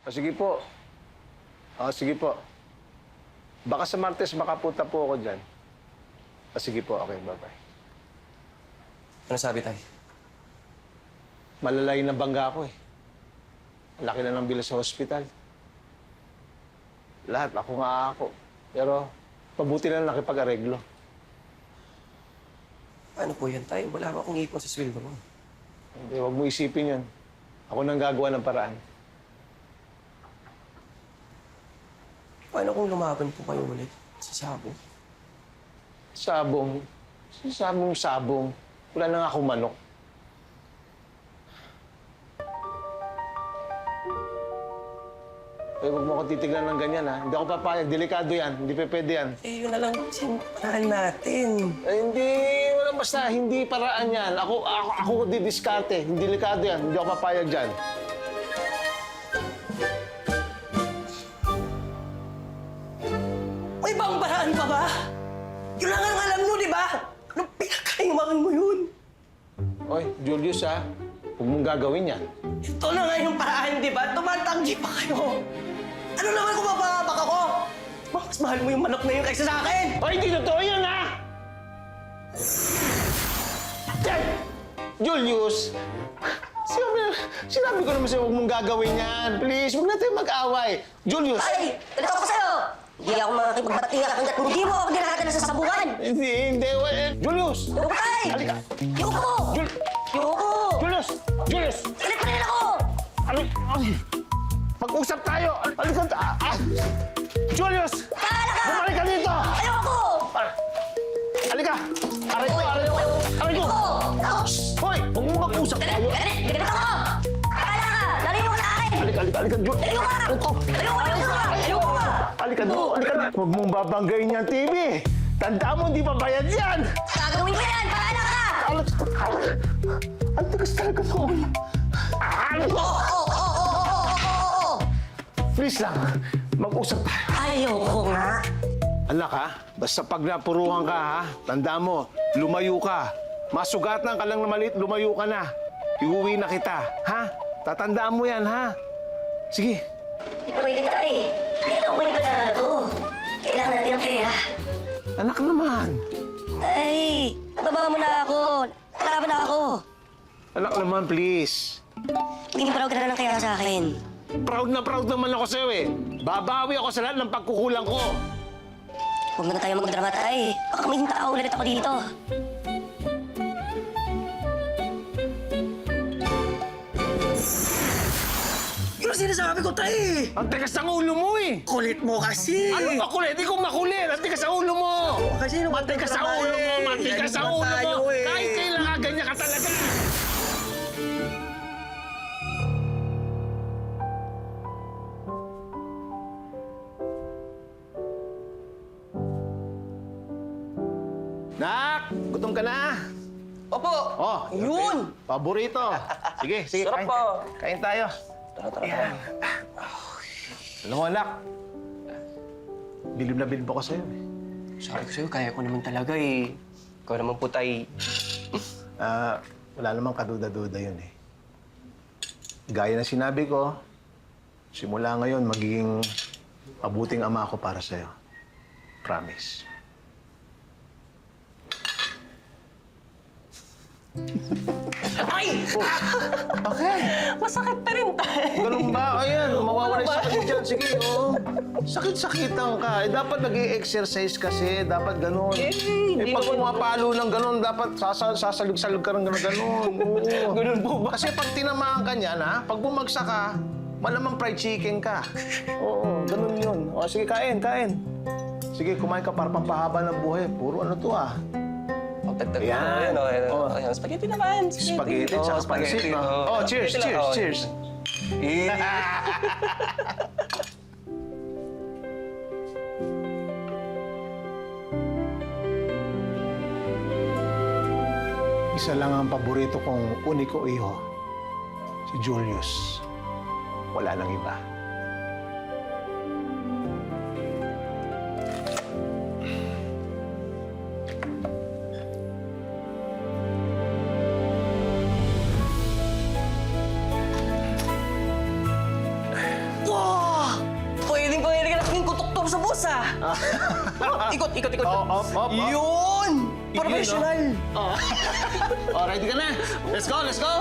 Sige po. Sige po. Baka sa Martes makapunta po ako dyan. Sige po, okay, bye-bye. Ano sabi, Tay? Malalay na bangga ako eh. Laki na ng bill sa hospital. Lahat, ako nga ako. Pero, pabuti na nakipag-areglo. Ano po yan, Tay? Wala ba akong ipon sa sweldo mo? Hindi, huwag mo isipin yun. Ako nang gagawa ng paraan. Paano kung lumaban po kayo ulit sa sabong? Sabong. Sabong. Wala na nga akong manok. Huwag mo ako titignan ng ganyan, ha? Hindi ako papayag. Delikado yan. Hindi pwede yan. Eh, yun na lang sinunaan natin. Hindi. Wala basta. Hindi paraan yan. Ako didiskarte. Hindi delikado yan. Hindi ako papayag dyan. May ibang paraan pa ba? Yun lang ang alam nyo, di ba? Anong pinakaimangan mo yun? Oy, Julius, ha? Huwag mong gagawin yan. Ito na nga yung paraan, di ba? Tumatanggi pa kayo. Ano naman kung mapapabak ako? Mas mahal mo yung manok na yun kaysa sa akin! Oy, hindi totoo yan, ha? Yan! Julius! Sinabi ko naman sa'yo, huwag mong gagawin yan. Please, huwag na tayo mag-away. Julius! Ay! Ganito ako sa'yo! Hindi ako makipagbatiya hanggat hindi mo ako dinaragan sa sabungan! Hindi. Julius! Yoko tay! Halika! Yoko! Yoko! Julius! Galit pa rin ako! Mag-usap tayo! Halika! Julius! Bahala ka! Bumalik ka dito! Ayoko! Halika! Aray ko! Ayoko! Hoy! Huwag mong mag-usap tayo! Ganito ako! Bahala ka! Lalayo ka sa akin! Halika, Julius! Ayoko ka! Ayoko ka! Halika doon! Huwag mong babanggayin yan, TV! Tandaan mo, hindi pa bayad yan! Gagawin ko yan! Bahala ka! Ang tagas talaga noon. Please lang, mag-usap tayo. Ayoko nga! Anak ha, basta pag napuruhan ka ha, tandaan mo, lumayo ka. Masugatan ka lang na maliit, lumayo ka na. Iuwi na kita, ha? Tatandaan mo yan, ha? Sige. Hindi pwede tayo. Hindi ako pwede pa na ito. Kailangan natin ng pera. Anak naman. Ay! Nababa mo na ako! Kalaban na ako! Anak naman, please. Hindi pa raw gano'n ang kaya sa akin. Proud naman ako sa'yo eh. Babawi ako sa lahat ng pagkukulang ko. Huwag na tayo magdrama tay. Baka may tao ulit ako dito. Yun ang sinasabi ko, Tay! Ang tigas ng ulo mo eh. Kulit mo kasi! Ano makulit? Ikaw makulit. Ang tigas ng ulo mo. Kasi naman Matigas sa ulo mo. Matigas sa ulo mo. Kahit kailan ka, ganyan ka talaga. Nak! Gutom ka na? Opo! Oh, Yun! Paborito. Sige, Sarap kain. po. Kain tayo. Tara. Alam mo, anak. Bilib na bilib ako sa'yo eh. Sabi ko sa'yo, kaya ko naman talaga eh. Ikaw naman po, Tay. Wala namang kaduda-duda yun eh. Gaya na sinabi ko, simula ngayon, magiging mabuting ama ako para sa'yo. Promise. Ay! Bakit? Masakit pa rin, Tay. Ganun ba? Ayan, mawawala yung sakit dyan. Sige, oh. Sakit-sakitan ka. Dapat nag-i-exercise kasi. Dapat ganun. Pag pumapalo ng ganun, dapat sasalug-salug ka ng ganun. Oo. Ganun po ba? Kasi pag tinamaan ka niyan, ha? Pag bumagsak ka, malamang fried chicken ka. Oo, ganun yun. O, sige, kain. Sige, kumain ka para pampahaba ng buhay. Puro ano to, ah. Pagtagtag Ayan. mo yan, Oh. Ayan, spaghetti naman. Spaghetti, tsaka pansit, no? Oh, cheers. Isa lang ang paborito kong uniko iho, si Julius. Wala nang iba. Wow! Ikot, ikot, ikot. Op. Yun! Professional. Oh. Oh, ready ka na? Let's go, let's go!